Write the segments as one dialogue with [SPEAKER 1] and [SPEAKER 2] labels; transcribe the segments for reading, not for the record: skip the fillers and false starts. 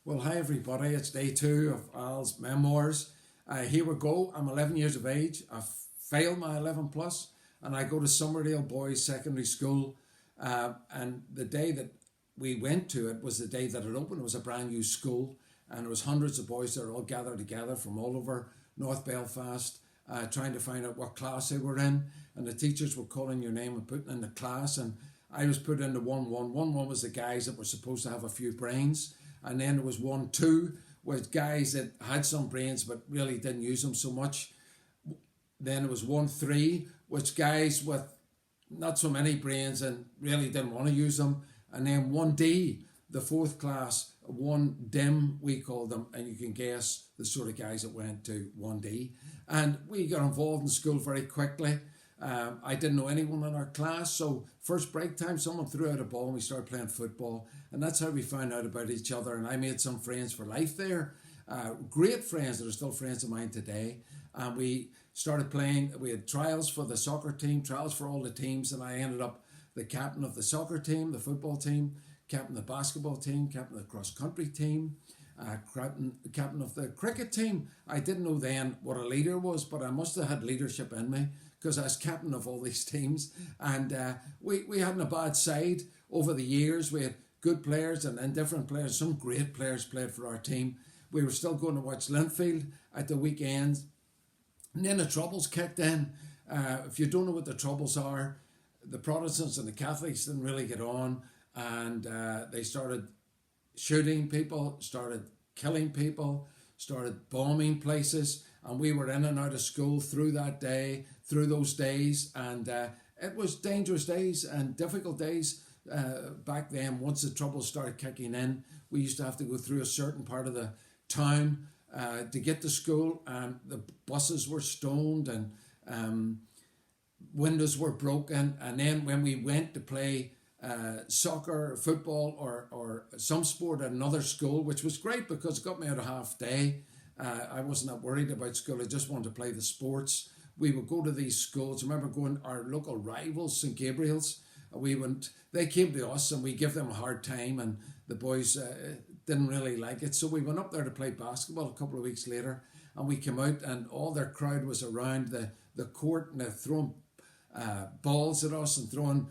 [SPEAKER 1] Well, hi everybody. It's day two of Al's memoirs. Here we go. I'm 11 years of age. I've failed my 11 plus, and I go to Summerdale Boys Secondary School. And the day that we went to it was the day that it opened. It was a brand new school, and there was hundreds of boys that were all gathered together from all over North Belfast, trying to find out what class they were in. And the teachers were calling your name and putting in the class, and I was put into 1-1. 1-1 was the guys that were supposed to have a few brains, and then there was 1-2 with guys that had some brains but really didn't use them so much. Then there was 1-3, which guys with not so many brains and really didn't want to use them. And then 1D, the fourth class, 1 dim we called them, and you can guess the sort of guys that went to 1D. And we got involved in school very quickly. I didn't know anyone in our class, so first break time, someone threw out a ball and we started playing football, and that's how we found out about each other. And I made some friends for life there, great friends that are still friends of mine today. And we started playing. We had trials for the soccer team, trials for all the teams, and I ended up the captain of the soccer team, the football team, captain of the basketball team, captain of the cross country team, captain of the cricket team. I didn't know then what a leader was, but I must have had leadership in me because I was captain of all these teams. And we hadn't a bad side over the years. We had good players and indifferent players. Some great players played for our team. We were still going to watch Linfield at the weekends. And then the Troubles kicked in. If you don't know what the Troubles are, the Protestants and the Catholics didn't really get on, and they started shooting people, started killing people, started bombing places, and we were in and out of school through that day, through those days, and it was dangerous days and difficult days back then. Once the Troubles started kicking in, we used to have to go through a certain part of the town to get to school, and the buses were stoned and windows were broken. And then when we went to play soccer, football, or some sport at another school, which was great because it got me out a half day. I wasn't that worried about school. I just wanted to play the sports. We would go to these schools. I remember going our local rivals, St Gabriel's. They came to us and we gave them a hard time, and the boys didn't really like it. So we went up there to play basketball a couple of weeks later, and we came out and all their crowd was around the court, and they're throwing balls at us and throwing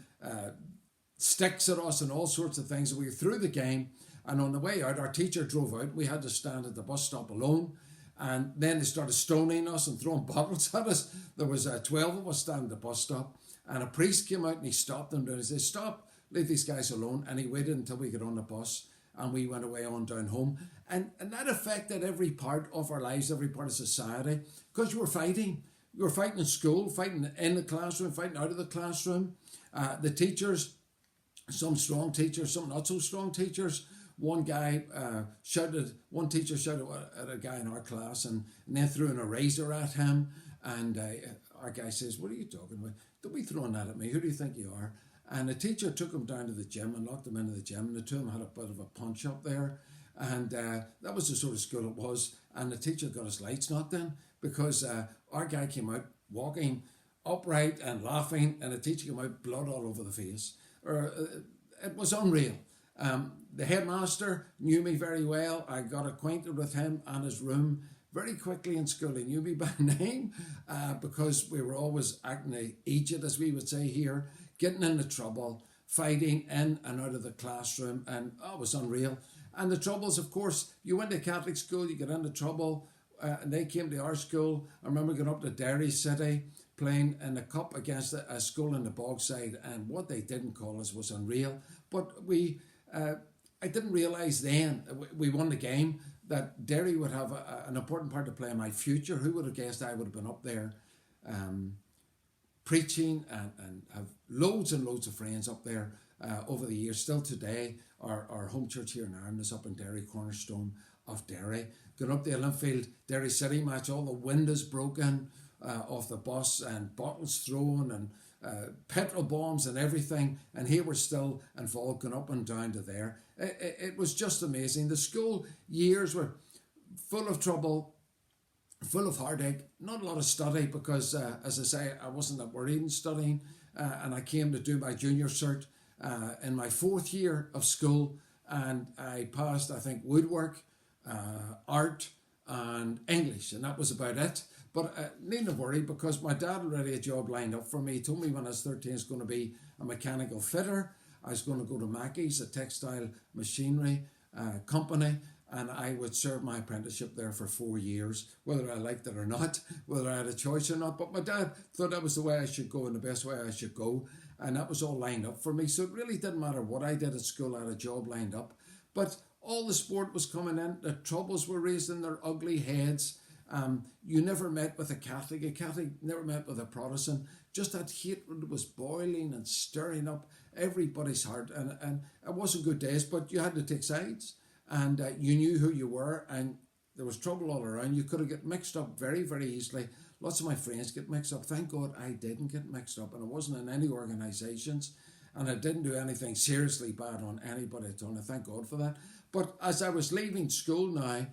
[SPEAKER 1] sticks at us and all sorts of things. We were through the game, and on the way out, our teacher drove out. We had to stand at the bus stop alone, and then they started stoning us and throwing bottles at us. There was 12 of us standing at the bus stop, and a priest came out and he stopped them and he said, "Stop, leave these guys alone." And he waited until we got on the bus, and we went away on down home. And that affected every part of our lives, every part of society, because you were fighting. You were fighting in school, fighting in the classroom, fighting out of the classroom. The teachers, some strong teachers, some not so strong teachers. One teacher shouted at a guy in our class and then threw an eraser at him. And our guy says, "What are you talking about? Don't be throwing that at me. Who do you think you are?" And the teacher took him down to the gym and locked him into the gym. And the two of them had a bit of a punch up there. And that was the sort of school it was. And the teacher got his lights knocked in because our guy came out walking upright and laughing, and the teacher came out blood all over the face. It was unreal. The headmaster knew me very well. I got acquainted with him and his room very quickly in school. He knew me by name because we were always acting a idiot, as we would say here, getting into trouble, fighting in and out of the classroom, and it was unreal. And the Troubles, of course, you went to Catholic school, you get into trouble, and they came to our school. I remember going up to Derry City, playing in the cup against a school in the Bogside, and what they didn't call us was unreal. But I didn't realise then, we won the game, that Derry would have an important part to play in my future. Who would have guessed I would have been up there preaching and have loads and loads of friends up there over the years. Still today, our home church here in Ireland is up in Derry, Cornerstone of Derry. Going up the Linfield Derry City match, all the windows broken off the bus and bottles thrown and petrol bombs and everything, and here we're still involved going up and down to there. It was just amazing. The school years were full of trouble, full of heartache, not a lot of study because, as I say, I wasn't that worried in studying, and I came to do my junior cert in my fourth year of school. and I passed, I think, woodwork, art, and English, and that was about it. But needn't worry, because my dad already had a job lined up for me. He told me when I was 13 I was going to be a mechanical fitter. I was going to go to Mackey's, a textile machinery company, and I would serve my apprenticeship there for 4 years, whether I liked it or not, whether I had a choice or not. But my dad thought that was the way I should go and the best way I should go, and that was all lined up for me. So it really didn't matter what I did at school, I had a job lined up. But all the sport was coming in, the troubles were raising their ugly heads. You never met with a Catholic never met with a Protestant. Just that hatred was boiling and stirring up everybody's heart, and it wasn't good days, but you had to take sides, and you knew who you were, and there was trouble all around. You could have get mixed up very, very easily. Lots of my friends get mixed up. Thank God I didn't get mixed up, and I wasn't in any organisations, and I didn't do anything seriously bad on anybody at all. I thank God for that. But as I was leaving school now,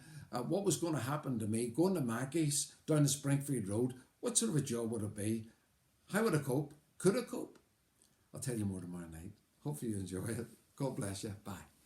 [SPEAKER 1] what was going to happen to me, going to Mackey's down the Springfield Road, what sort of a job would it be? How would I cope? Could I cope? I'll tell you more tomorrow night. Hopefully you enjoy it. God bless you. Bye.